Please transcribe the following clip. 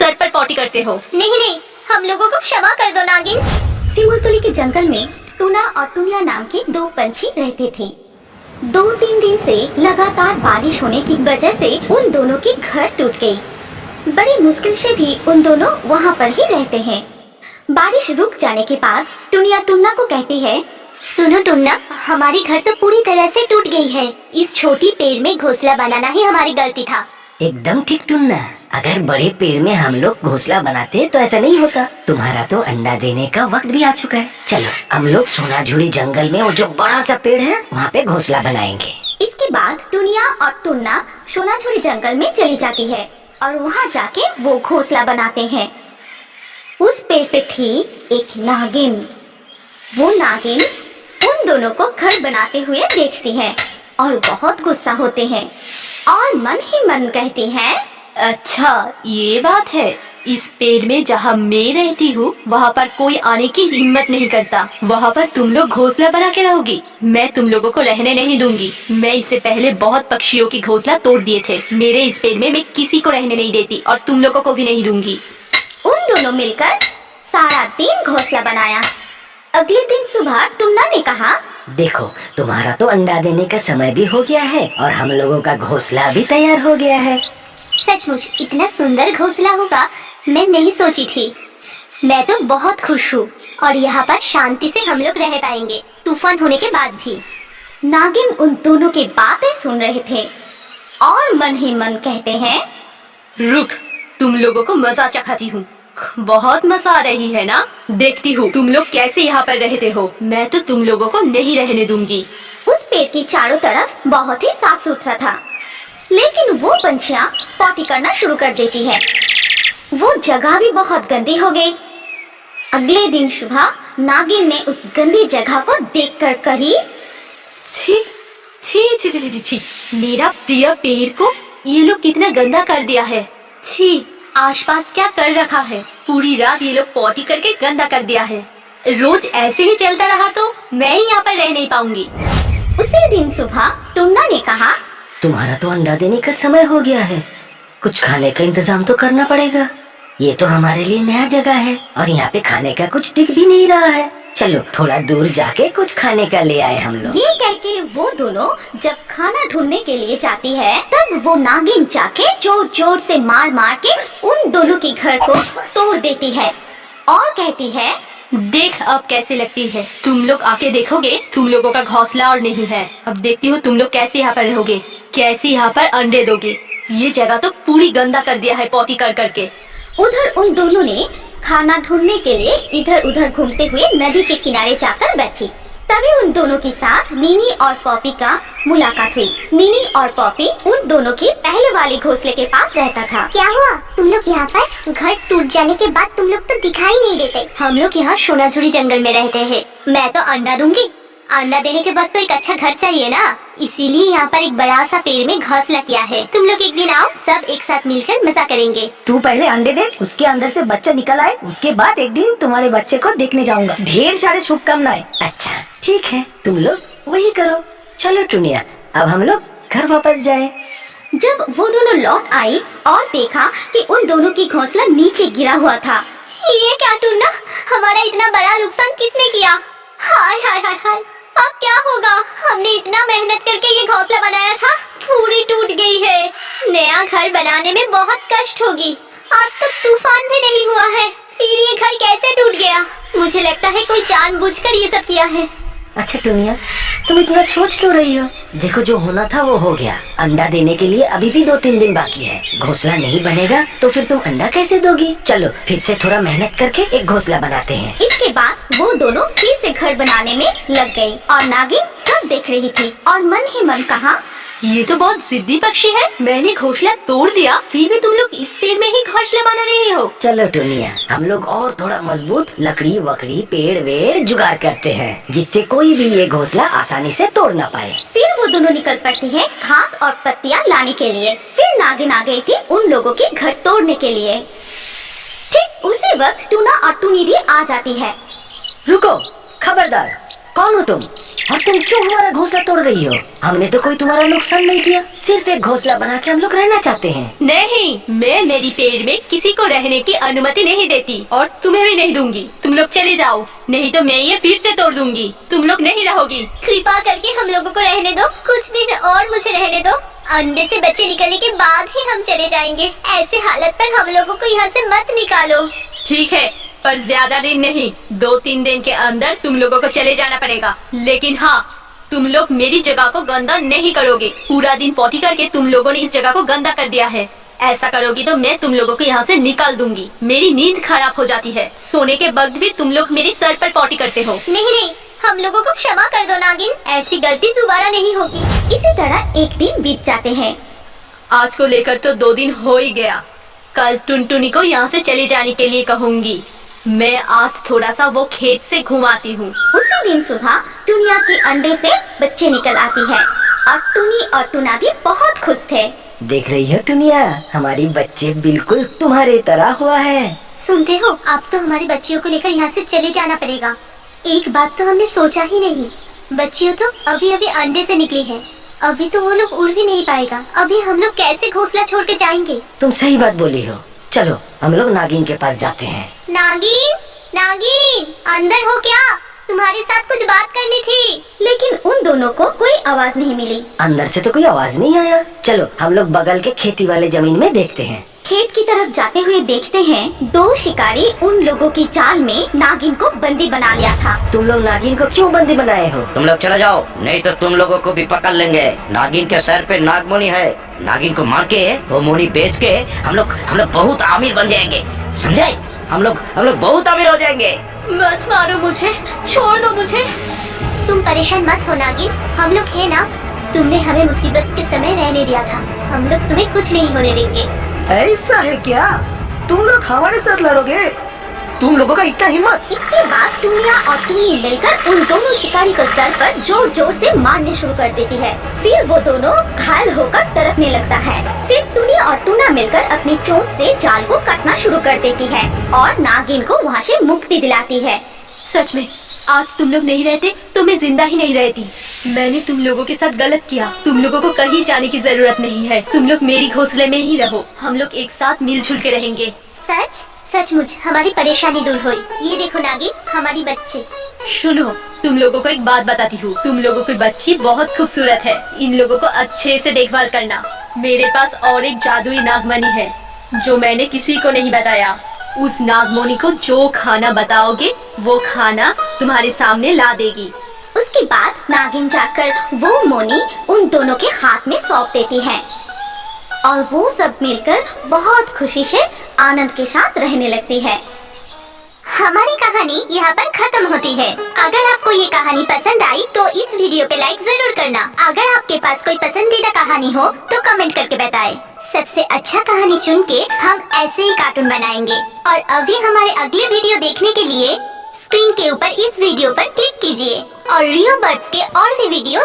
Sir पर potty करते हो। नहीं नहीं, हम लोगों को क्षमा कर दो नागिन। सिमुलतुली के जंगल में टूना और टुनिया नाम के दो पंछी रहते थे। 2-3 दिन से लगातार बारिश होने की वजह से उन दोनों की घर टूट गई। बड़ी मुश्किल से भी उन दोनों वहाँ पर ही रहते हैं। बारिश रुक जाने के बाद टुनिया टुन्ना को कहती है, सुनो टुन्ना, हमारी घर तो पूरी तरह से टूट गई है। इस छोटी पेड़ में घोंसला बनाना ही हमारी गलती था। एकदम ठीक टुन्ना, अगर बड़े पेड़ में हम लोग घोंसला बनाते तो ऐसा नहीं होता। तुम्हारा तो अंडा देने का वक्त भी आ चुका है। चलो हम लोग सोनाझुरी जंगल में वो जो बड़ा सा पेड़ है वहाँ पे घोंसला बनाएंगे। इसके बाद टुनिया और टुन्ना सोनाझुरी जंगल में चली जाती है और वहाँ जाके वो घोंसला बनाते हैं। उस पेड़ पे थी एक नागिन। वो नागिन उन दोनों को घर बनाते हुए देखती है और बहुत गुस्सा होते हैं और मन ही मन कहती है, अच्छा ये बात है। इस पेड़ में जहाँ मैं रहती हूँ वहाँ पर कोई आने की हिम्मत नहीं करता। वहाँ पर तुम लोग घोंसला बना के रहोगी। मैं तुम लोगों को रहने नहीं दूंगी। मैं इससे पहले बहुत पक्षियों की घोंसला तोड़ दिए थे। मेरे इस पेड़ में मैं किसी को रहने नहीं देती और तुम लोगों को भी नहीं दूंगी। उन दोनों मिलकर सारा दिन घोंसला बनाया। अगले दिन सुबह टुन्ना ने कहा, देखो तुम्हारा तो अंडा देने का समय भी हो गया है और हम लोगों का घोंसला भी तैयार हो गया है। सचमुच इतना सुंदर घोंसला होगा मैं नहीं सोची थी। मैं तो बहुत खुश हूँ और यहाँ पर शांति से हम लोग रह पाएंगे, तूफान होने के बाद भी। नागिन उन दोनों की बातें सुन रहे थे और मन ही मन कहते हैं, रुक, तुम लोगों को मजा चखाती हूँ। बहुत मजा आ रही है ना? देखती हूँ तुम लोग कैसे यहाँ पर रहते हो। मैं तो तुम लोगों को नहीं रहने दूंगी। उस पेड़ की चारों तरफ बहुत ही साफ सुथरा था, लेकिन वो पंछियाँ पॉटी करना शुरू कर देती है। वो जगह भी बहुत गंदी हो गई। अगले दिन सुबह नागिन ने उस गंदी जगह को देखकर कही, छी छी छी छी छी छी, मेरा प्रिय पेड़ को ये लोग कितना गंदा कर दिया है। छी, आसपास क्या कर रखा है। पूरी रात ये लोग पॉटी करके गंदा कर दिया है। रोज ऐसे ही चलता रहा तो मैं ही यहाँ पर रह नहीं पाऊंगी। उसी दिन सुबह टुन्ना ने कहा, तुम्हारा तो अंडा देने का समय हो गया है। कुछ खाने का इंतजाम तो करना पड़ेगा। ये तो हमारे लिए नया जगह है और यहाँ पे खाने का कुछ दिख भी नहीं रहा है। चलो थोड़ा दूर जाके कुछ खाने का ले आए हम लोग। ये कह के वो दोनों जब खाना ढूंढने के लिए जाती है तब वो नागिन जाके जोर जोर से मार मार के उन दोनों के घर को तोड़ देती है और कहती है, देख अब कैसे लगती है। तुम लोग आके देखोगे तुम लोगों का घोंसला और नहीं है। अब देखती हूँ तुम लोग कैसे यहाँ पर रहोगे, कैसे यहाँ पर अंडे दोगे। ये जगह तो पूरी गंदा कर दिया है पॉटी कर करके। उधर उन दोनों ने खाना ढूंढने के लिए इधर उधर घूमते हुए नदी के किनारे जाकर बैठी। तभी उन दोनों के साथ नीनी और पॉपी का मुलाकात हुई। नीनी और पॉपी उन दोनों की पहले वाले घोंसले के पास रहता था। क्या हुआ? तुम लोग यहाँ पर? घर टूट जाने के बाद तुम लोग तो दिखाई नहीं देते। हम लोग यहाँ सोनाझुरी जंगल में रहते हैं। मैं तो अंडा दूंगी। अंडा देने के बाद तो एक अच्छा घर चाहिए ना, इसीलिए यहाँ पर एक बड़ा सा पेड़ में घोंसला किया है। तुम लोग एक दिन आओ, सब एक साथ मिलकर मजा करेंगे। तू पहले अंडे दे, उसके अंदर से बच्चा निकल आए, उसके बाद एक दिन तुम्हारे बच्चे को देखने जाऊंगा। ढेर सारे शुभकामनाएं। अच्छा ठीक है, तुम लोग वही करो। चलो टुनिया, अब हम लोग घर वापस जाए। जब वो दोनों लौट आई और देखा कि उन दोनों की घोंसला नीचे गिरा हुआ था। ये क्या टुन्ना, हमारा इतना बड़ा नुकसान किसने किया? हाय हाय हाय हाय, अब क्या होगा? हमने इतना मेहनत करके ये घोंसला बनाया था, पूरी टूट गई है। नया घर बनाने में बहुत कष्ट होगी। आज तक तूफान भी नहीं हुआ है, फिर ये घर कैसे टूट गया? मुझे लगता है कोई जानबूझकर ये सब किया है। अच्छा टुनिया, तुम इतना सोच क्यों रही हो? देखो जो होना था वो हो गया। अंडा देने के लिए अभी भी 2-3 दिन बाकी है। घोंसला नहीं बनेगा तो फिर तुम अंडा कैसे दोगी? चलो फिर से थोड़ा मेहनत करके एक घोंसला बनाते हैं। इसके बाद वो दोनों फिर से घर बनाने में लग गई और नागिन सब देख रही थी और मन ही मन कहा, ये तो बहुत जिद्दी पक्षी है। मैंने घोंसला तोड़ दिया, फिर भी तुम लोग इस पेड़ में ही घोंसला बना रहे हो। चलो टुनिया, हम लोग और थोड़ा मजबूत लकड़ी वकड़ी पेड़ वेड़ जुगाड़ करते हैं, जिससे कोई भी ये घोंसला आसानी से तोड़ ना पाए। फिर वो दोनों निकल पड़ती है घास और पत्तियां लाने के लिए। फिर नागिन आ गई थी उन लोगों के घर तोड़ने के लिए। ठीक उसी वक्त टूना और टूनी भी आ जाती है। रुको, खबरदार, कौन हो तुम और तुम क्यों हमारा घोंसला तोड़ रही हो? हमने तो कोई तुम्हारा नुकसान नहीं किया, सिर्फ एक घोंसला बना के हम लोग रहना चाहते हैं। नहीं, मैं मेरी पेड़ में किसी को रहने की अनुमति नहीं देती और तुम्हें भी नहीं दूंगी। तुम लोग चले जाओ, नहीं तो मैं ये फिर से तोड़ दूंगी। तुम लोग नहीं रहोगी। कृपा करके हम लोगों को रहने दो, कुछ दिन और मुझे रहने दो। अंडे से बच्चे निकलने के बाद ही हम चले जाएंगे। ऐसे हालत पर हम लोगों को यहाँ से मत निकालो। ठीक है, पर ज्यादा दिन नहीं, 2-3 दिन के अंदर तुम लोगों को चले जाना पड़ेगा। लेकिन हाँ, तुम लोग मेरी जगह को गंदा नहीं करोगे। पूरा दिन पॉटी करके तुम लोगों ने इस जगह को गंदा कर दिया है। ऐसा करोगी तो मैं तुम लोगों को यहाँ से निकाल दूंगी। मेरी नींद खराब हो जाती है। सोने के वक्त भी तुम लोग मेरे सर पर पॉटी करते हो। नहीं, हम लोगों को क्षमा कर दो नागिन, ऐसी गलती दोबारा नहीं होगी। इसी तरह एक दिन बीत जाते हैं। आज को लेकर तो 2 दिन हो ही गया। कल टुनटुनी को यहाँ से चले जाने के लिए कहूँगी। मैं आज थोड़ा सा वो खेत से घुमाती हूँ। उसी दिन सुबह टुनिया के अंडे से बच्चे निकल आती है और टुनी और टुना भी बहुत खुश थे। देख रही हो टुनिया, हमारी बच्चे बिल्कुल तुम्हारे तरह हुआ है। सुनते हो, अब तो हमारे बच्चियों को लेकर यहाँ से चले जाना पड़ेगा। एक बात तो हमने सोचा ही नहीं, बच्चियों तो अभी अभी अंडे से निकली है, अभी तो वो लोग उड़ भी नहीं पाएगा। अभी हम लोग कैसे घोंसला छोड़ के जाएंगे? तुम सही बात बोली हो। चलो हम लोग नागिन के पास जाते हैं। नागिन, नागिन, अंदर हो क्या? तुम्हारे साथ कुछ बात करनी थी। लेकिन उन दोनों को कोई आवाज नहीं मिली। अंदर से तो कोई आवाज नहीं आया। चलो हम लोग बगल के खेती वाले जमीन में देखते हैं। खेत की तरफ जाते हुए देखते हैं 2 शिकारी उन लोगों की चाल में नागिन को बंदी बना लिया था। तुम लोग नागिन को क्यों बंदी बनाए हो? तुम लोग चले जाओ, नहीं तो तुम लोगों को भी पकड़ लेंगे। नागिन के सर पे नागमणि है, नागिन को मार के वो मोनी बेच के हम लोग बहुत अमीर बन जाएंगे, समझे? हम लोग बहुत अमीर हो जाएंगे। मत मारो मुझे, छोड़ दो मुझे। तुम परेशान मत हो नागिन, हम लोग है ना। तुमने हमें मुसीबत के समय रहने दिया था, हम लोग तुम्हें कुछ नहीं होने देंगे। ऐसा है क्या? तुम लोग हमारे साथ लड़ोगे? तुम लोगों का इतना हिम्मत? इसके बाद टुनिया और टुनी मिलकर उन दोनों शिकारी को सर पर जोर जोर से मारने शुरू कर देती है। फिर वो दोनों घायल होकर तड़पने लगता है। फिर टुनी और टुना मिलकर अपनी चोंच से जाल को काटना शुरू कर देती है और नागिन को वहाँ से मुक्ति दिलाती है। सच में आज तुम लोग नहीं रहते तो मैं जिंदा ही नहीं रहती। मैंने तुम लोगों के साथ गलत किया। तुम लोगों को कहीं जाने की जरूरत नहीं है। तुम लोग मेरी घोंसले में ही रहो। हम लोग एक साथ मिलजुल के रहेंगे। सचमुच हमारी परेशानी दूर हुई। ये देखो नागिन, हमारी बच्ची। सुनो, तुम लोगों को एक बात बताती हूँ। तुम लोगों की बच्ची बहुत खूबसूरत है। इन लोगों को अच्छे से देखभाल करना। मेरे पास और एक जादुई नागमणि है जो मैंने किसी को नहीं बताया। उस नागमणि को जो खाना बताओगे वो खाना तुम्हारे सामने ला देगी। उसके बाद नागिन जाकर वो मोनी उन दोनों के हाथ में सौंप देती है और वो सब मिलकर बहुत खुशी से आनंद के साथ रहने लगती है। हमारी कहानी यहाँ पर खत्म होती है। अगर आपको ये कहानी पसंद आई तो इस वीडियो पे लाइक जरूर करना। अगर आपके पास कोई पसंदीदा कहानी हो तो कमेंट करके बताएं। सबसे अच्छा कहानी चुन के हम ऐसे ही कार्टून बनाएंगे। और अभी हमारे अगले वीडियो देखने के लिए स्क्रीन के ऊपर इस वीडियो पर क्लिक कीजिए और रियो बर्ड्स के और भी वीडियो